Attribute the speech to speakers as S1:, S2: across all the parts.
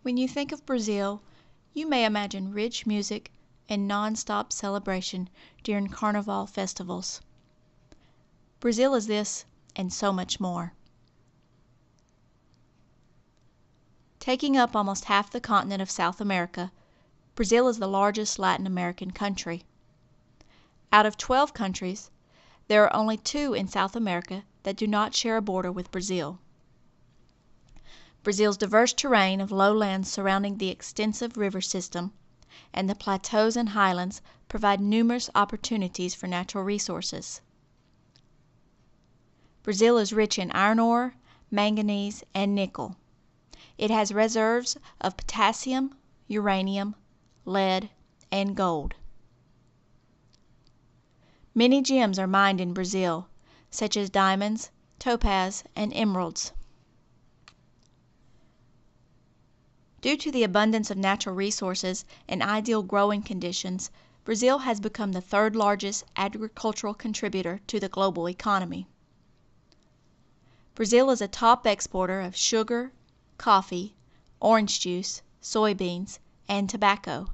S1: When you think of Brazil, you may imagine rich music and non-stop celebration during Carnival festivals. Brazil is this and so much more. Taking up almost half the continent of South America, Brazil is the largest Latin American country. Out of 12 countries, there are only 2 in South America that do not share a border with Brazil. Brazil's diverse terrain of lowlands surrounding the extensive river system and the plateaus and highlands provide numerous opportunities for natural resources. Brazil is rich in iron ore, manganese, and nickel. It has reserves of potassium, uranium, lead, and gold. Many gems are mined in Brazil, such as diamonds, topaz, and emeralds. Due to the abundance of natural resources and ideal growing conditions, Brazil has become the 3rd largest agricultural contributor to the global economy. Brazil is a top exporter of sugar, coffee, orange juice, soybeans, and tobacco.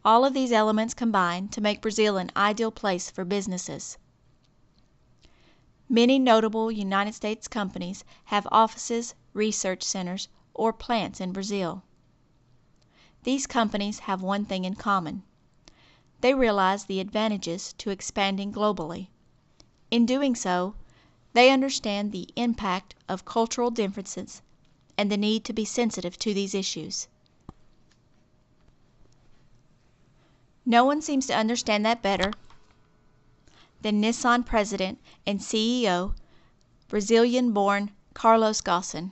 S1: All of these elements combine to make Brazil an ideal place for businesses. Many notable United States companies have offices, research centers, or plants in Brazil. These companies have one thing in common. They realize the advantages to expanding globally. In doing so, they understand the impact of cultural differences and the need to be sensitive to these issues. No one seems to understand that better than Nissan President and CEO, Brazilian-born Carlos Ghosn.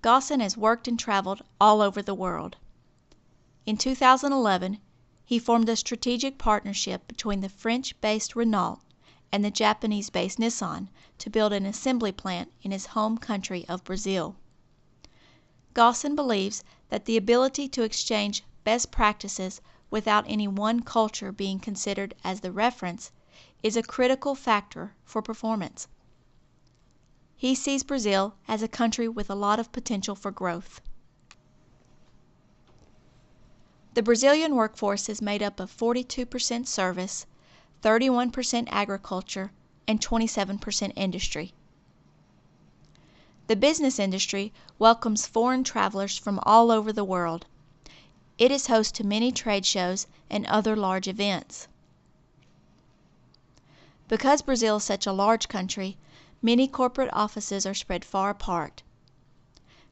S1: Ghosn has worked and traveled all over the world. In 2011, he formed a strategic partnership between the French-based Renault and the Japanese-based Nissan to build an assembly plant in his home country of Brazil. Ghosn believes that the ability to exchange best practices without any one culture being considered as the reference is a critical factor for performance. He sees Brazil as a country with a lot of potential for growth. The Brazilian workforce is made up of 42% service, 31% agriculture, and 27% industry. The business industry welcomes foreign travelers from all over the world. It is host to many trade shows and other large events. Because Brazil is such a large country, many corporate offices are spread far apart.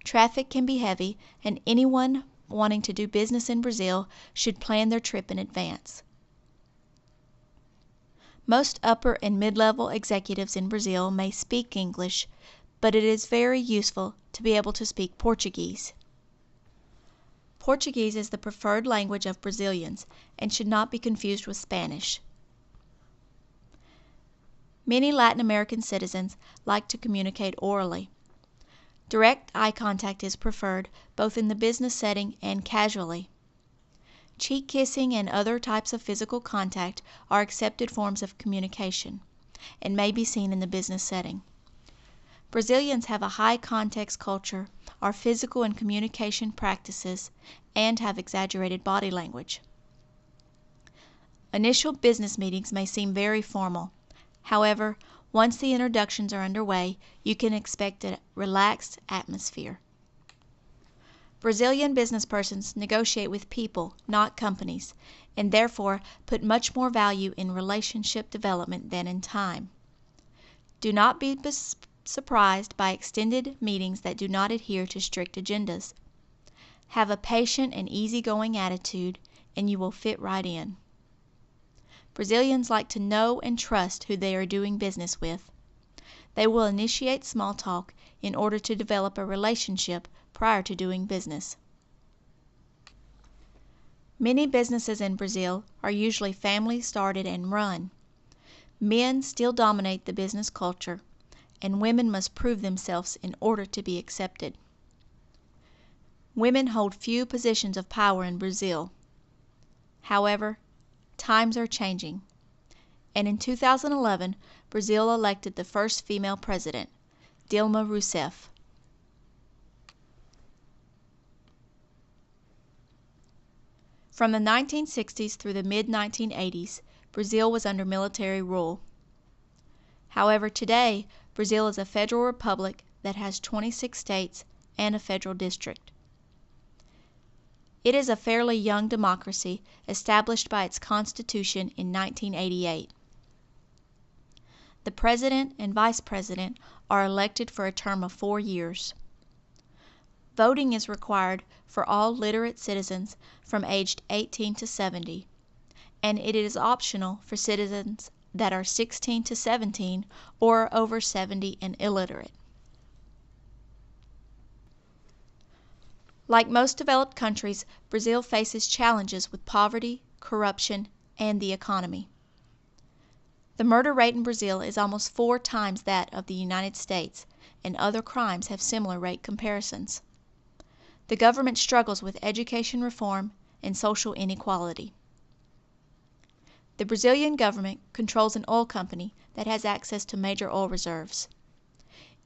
S1: Traffic can be heavy, and anyone wanting to do business in Brazil should plan their trip in advance. Most upper and mid-level executives in Brazil may speak English, but it is very useful to be able to speak Portuguese. Portuguese is the preferred language of Brazilians and should not be confused with Spanish. Many Latin American citizens like to communicate orally. Direct eye contact is preferred both in the business setting and casually. Cheek kissing and other types of physical contact are accepted forms of communication and may be seen in the business setting. Brazilians have a high context culture, are physical and communication practices, and have exaggerated body language. Initial business meetings may seem very formal. However, once the introductions are underway, you can expect a relaxed atmosphere. Brazilian businesspersons negotiate with people, not companies, and therefore put much more value in relationship development than in time. Do not be surprised by extended meetings that do not adhere to strict agendas. Have a patient and easygoing attitude, and you will fit right in. Brazilians like to know and trust who they are doing business with. They will initiate small talk in order to develop a relationship prior to doing business. Many businesses in Brazil are usually family started and run. Men still dominate the business culture, and women must prove themselves in order to be accepted. Women hold few positions of power in Brazil. However, times are changing, and in 2011, Brazil elected the first female president, Dilma Rousseff. From the 1960s through the mid-1980s, Brazil was under military rule. However, today, Brazil is a federal republic that has 26 states and a federal district. It is a fairly young democracy established by its constitution in 1988. The president and vice president are elected for a term of 4 years. Voting is required for all literate citizens from aged 18 to 70, and it is optional for citizens that are 16 to 17 or over 70 and illiterate. Like most developed countries, Brazil faces challenges with poverty, corruption, and the economy. The murder rate in Brazil is almost 4 times that of the United States, and other crimes have similar rate comparisons. The government struggles with education reform and social inequality. The Brazilian government controls an oil company that has access to major oil reserves.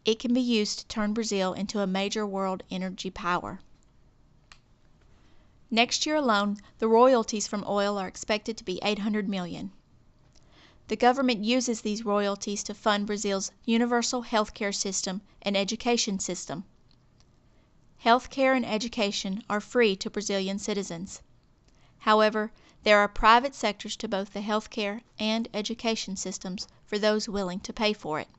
S1: It can be used to turn Brazil into a major world energy power. Next year alone, the royalties from oil are expected to be $800 million. The government uses these royalties to fund Brazil's universal health care system and education system. Health care and education are free to Brazilian citizens. However, there are private sectors to both the health care and education systems for those willing to pay for it.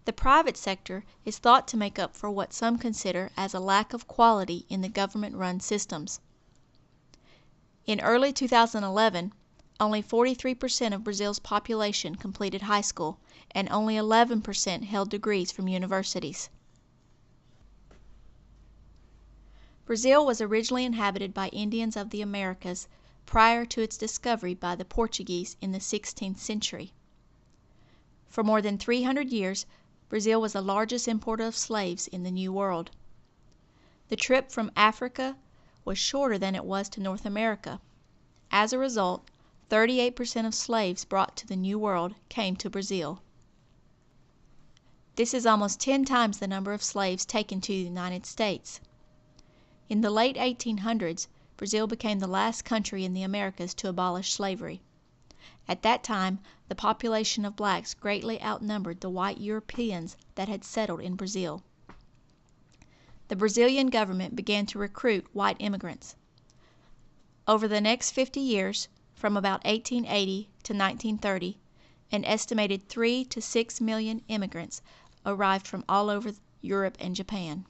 S1: The private sector is thought to make up for what some consider as a lack of quality in the government-run systems. In early 2011, only 43% of Brazil's population completed high school, and only 11% held degrees from universities. Brazil was originally inhabited by Indians of the Americas prior to its discovery by the Portuguese in the 16th century. For more than 300 years, Brazil was the largest importer of slaves in the New World. The trip from Africa was shorter than it was to North America. As a result, 38% of slaves brought to the New World came to Brazil. This is almost 10 times the number of slaves taken to the United States. In the late 1800s, Brazil became the last country in the Americas to abolish slavery. At that time, the population of blacks greatly outnumbered the white Europeans that had settled in Brazil. The Brazilian government began to recruit white immigrants. Over the next 50 years, from about 1880 to 1930, an estimated 3 to 6 million immigrants arrived from all over Europe and Japan.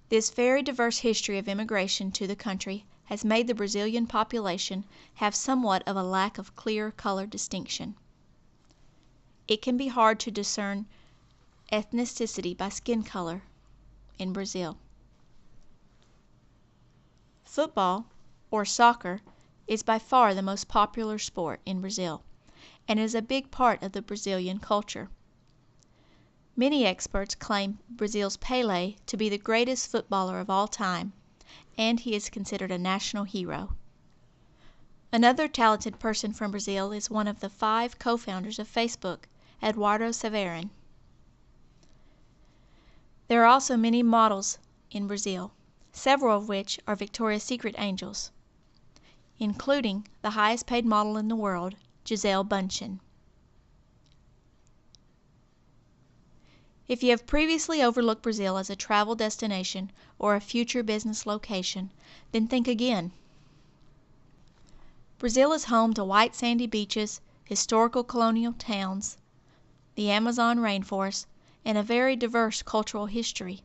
S1: This very diverse history of immigration to the country has made the Brazilian population have somewhat of a lack of clear color distinction. It can be hard to discern ethnicity by skin color in Brazil. Football, or soccer, is by far the most popular sport in Brazil, and is a big part of the Brazilian culture. Many experts claim Brazil's Pelé to be the greatest footballer of all time, and he is considered a national hero. Another talented person from Brazil is one of the 5 co-founders of Facebook, Eduardo Saverin. There are also many models in Brazil, several of which are Victoria's Secret angels, including the highest paid model in the world, Gisele Bündchen. If you have previously overlooked Brazil as a travel destination or a future business location, then think again. Brazil is home to white sandy beaches, historical colonial towns, the Amazon rainforest, and a very diverse cultural history.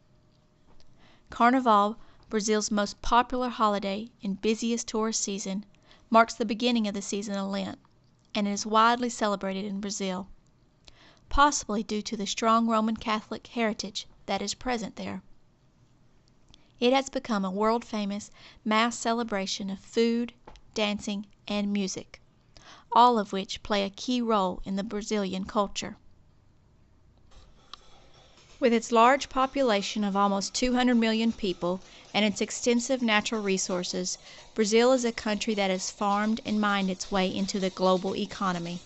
S1: Carnival, Brazil's most popular holiday and busiest tourist season, marks the beginning of the season of Lent, and is widely celebrated in Brazil, possibly due to the strong Roman Catholic heritage that is present there. It has become a world-famous mass celebration of food, dancing, and music, all of which play a key role in the Brazilian culture. With its large population of almost 200 million people and its extensive natural resources, Brazil is a country that has farmed and mined its way into the global economy.